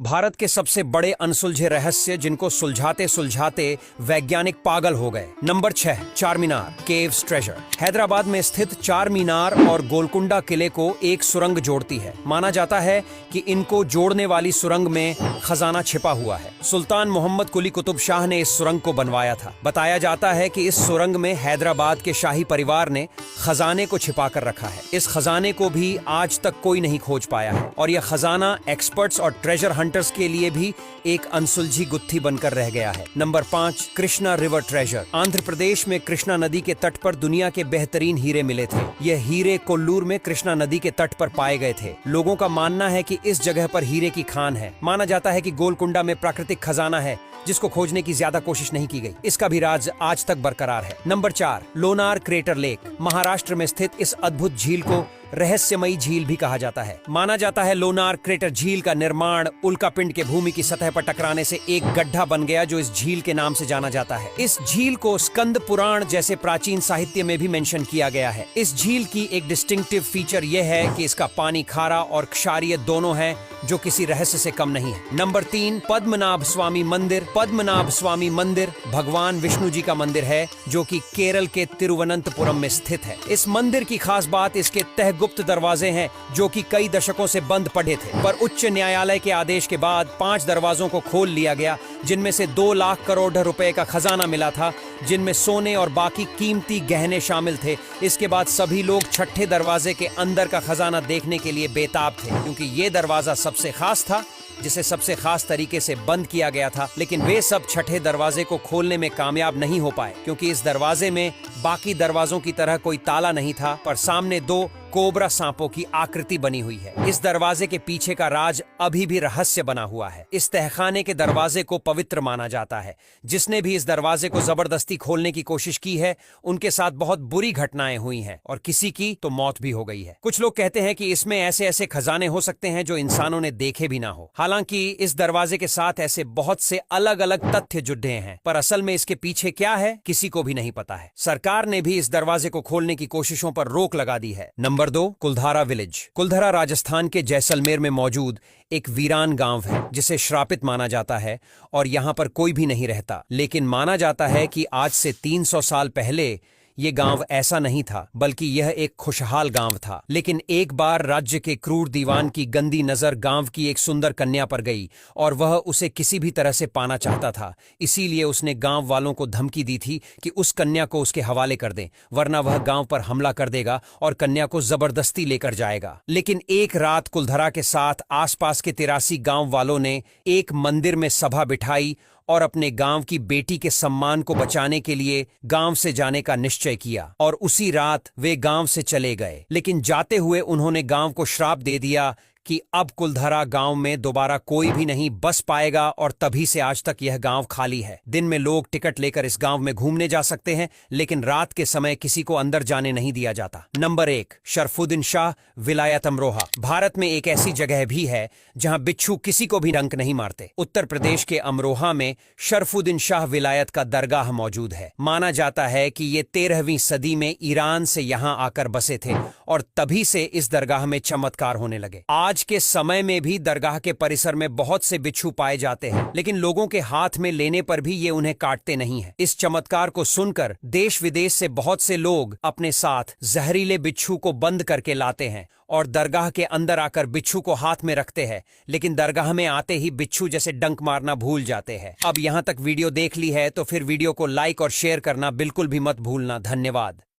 भारत के सबसे बड़े अनसुलझे रहस्य जिनको सुलझाते सुलझाते वैज्ञानिक पागल हो गए। नंबर 6, चार मीनार केव्स ट्रेजर। हैदराबाद में स्थित चार मीनार और गोलकुंडा किले को एक सुरंग जोड़ती है। माना जाता है कि इनको जोड़ने वाली सुरंग में खजाना छिपा हुआ है। सुल्तान मोहम्मद कुली कुतुब शाह ने इस सुरंग को बनवाया था। बताया जाता है कि इस सुरंग में हैदराबाद के शाही परिवार ने खजाने को छिपा कर रखा है। इस खजाने को भी आज तक कोई नहीं खोज पाया है और यह खजाना एक्सपर्ट्स और ट्रेजर हंटर्स के लिए भी एक अनसुलझी गुत्थी बनकर रह गया है। Number 5, Krishna river treasure. Andhra Pradesh में कृष्णा नदी के तट पर दुनिया के बेहतरीन हीरे मिले थे। यह हीरे कोल्लूर में कृष्णा नदी के तट पर पाए गए थे। लोगों का मानना है कि इस जगह पर हीरे की खान है। माना जाता है कि गोलकुंडा में प्राकृतिक खजाना है जिसको खोजने की ज्यादा कोशिश नहीं की गई। इसका भी राज आज तक बरकरार है। Number 4, Lonar crater lake. Maharashtra में स्थित इस अद्भुत झील को रहस्यमयी झील भी कहा जाता है। माना जाता है लोनार क्रेटर झील का निर्माण उल्कापिंड के भूमि की सतह पर टकराने से एक गड्ढा बन गया जो इस झील के नाम से जाना जाता है। इस झील को स्कंद पुराण जैसे प्राचीन साहित्य में भी मेंशन किया गया है। इस झील की एक डिस्टिंक्टिव फीचर यह है कि इसका पानी खारा और क्षारीय दोनों है जो किसी रहस्य से कम नहीं है। नंबर 3, पद्मनाभ स्वामी मंदिर। पद्मनाभ स्वामी मंदिर भगवान विष्णु जी का मंदिर है जो कि केरल के तिरुवनंतपुरम में स्थित है। इस मंदिर की खास बात इसके गुप्त दरवाजे हैं जो कि कई दशकों से बंद पड़े थे, पर उच्च न्यायालय के आदेश के बाद 5 दरवाजों को खोल लिया गया, जिनमें से 2 लाख करोड़ रुपए का खजाना मिला था, जिनमें सोने और बाकी कीमती गहने शामिल थे। इसके बाद सभी लोग छठे दरवाजे के अंदर का खजाना देखने के लिए बेताब थे, क्योंकि ये दरवाजा सबसे खास था जिसे सबसे खास तरीके से बंद किया गया था। लेकिन वे सब छठे दरवाजे को खोलने में कामयाब नहीं हो पाए, क्योंकि इस दरवाजे में बाकी दरवाजों की तरह कोई ताला नहीं था, पर सामने 2 कोबरा सांपों की आकृति बनी हुई है। इस दरवाजे के पीछे का राज अभी भी रहस्य बना हुआ है। इस तहखाने के दरवाजे को पवित्र माना जाता है। जिसने भी इस दरवाजे को जबरदस्ती खोलने की कोशिश की है उनके साथ बहुत बुरी घटनाएं हुई हैं और किसी की तो मौत भी हो गई है। कुछ लोग कहते हैं कि इसमें ऐसे ऐसे खजाने हो सकते हैं जो इंसानों ने देखे भी ना हो। हालांकि इस दरवाजे के साथ ऐसे बहुत से अलग अलग तथ्य जुड़े हैं, पर असल में इसके पीछे क्या है किसी को भी नहीं पता है। सरकार ने भी इस दरवाजे को खोलने की कोशिशों पर रोक लगा दी है। नंबर 2, कुलधारा विलेज। कुलधारा राजस्थान के जैसलमेर में मौजूद एक वीरान गांव है जिसे श्रापित माना जाता है और यहां पर कोई भी नहीं रहता। लेकिन माना जाता है कि आज से 300 साल पहले ये गांव ऐसा नहीं था, बल्कि यह एक खुशहाल गांव था। लेकिन एक बार राज्य के क्रूर दीवान की गंदी नजर गांव की एक सुंदर कन्या पर गई और वह उसे किसी भी तरह से पाना चाहता था। इसीलिए उसने गांव वालों को धमकी दी थी कि उस कन्या को उसके हवाले कर दें, वरना वह गांव पर हमला कर देगा और कन्या को जबरदस्ती लेकर जाएगा। लेकिन एक रात कुलधरा के साथ आसपास के 83 गांव वालों ने एक मंदिर में सभा बिठाई और अपने गांव की बेटी के सम्मान को बचाने के लिए गांव से जाने का निश्चय किया और उसी रात वे गांव से चले गए। लेकिन जाते हुए उन्होंने गांव को श्राप दे दिया कि अब कुलधरा गांव में दोबारा कोई भी नहीं बस पाएगा और तभी से आज तक यह गांव खाली है। दिन में लोग टिकट लेकर इस गांव में घूमने जा सकते हैं, लेकिन रात के समय किसी को अंदर जाने नहीं दिया जाता। नंबर 1, शरफुद्दीन शाह विलायत अमरोहा। भारत में एक ऐसी जगह भी है जहां बिच्छू किसी को भी डंक नहीं मारते। उत्तर प्रदेश के अमरोहा में शरफुद्दीन शाह विलायत का दरगाह मौजूद है। माना जाता है कि ये 13वीं सदी में ईरान से यहाँ आकर बसे थे और तभी से इस दरगाह में चमत्कार होने लगे। आज के समय में भी दरगाह के परिसर में बहुत से बिच्छू पाए जाते हैं, लेकिन लोगों के हाथ में लेने पर भी ये उन्हें काटते नहीं है। इस चमत्कार को सुनकर देश विदेश से बहुत से लोग अपने साथ जहरीले बिच्छू को बंद करके लाते हैं और दरगाह के अंदर आकर बिच्छू को हाथ में रखते हैं, लेकिन दरगाह में आते ही बिच्छू जैसे डंक मारना भूल जाते हैं। अब यहां तक वीडियो देख ली है तो फिर वीडियो को लाइक और शेयर करना बिल्कुल भी मत भूलना। धन्यवाद।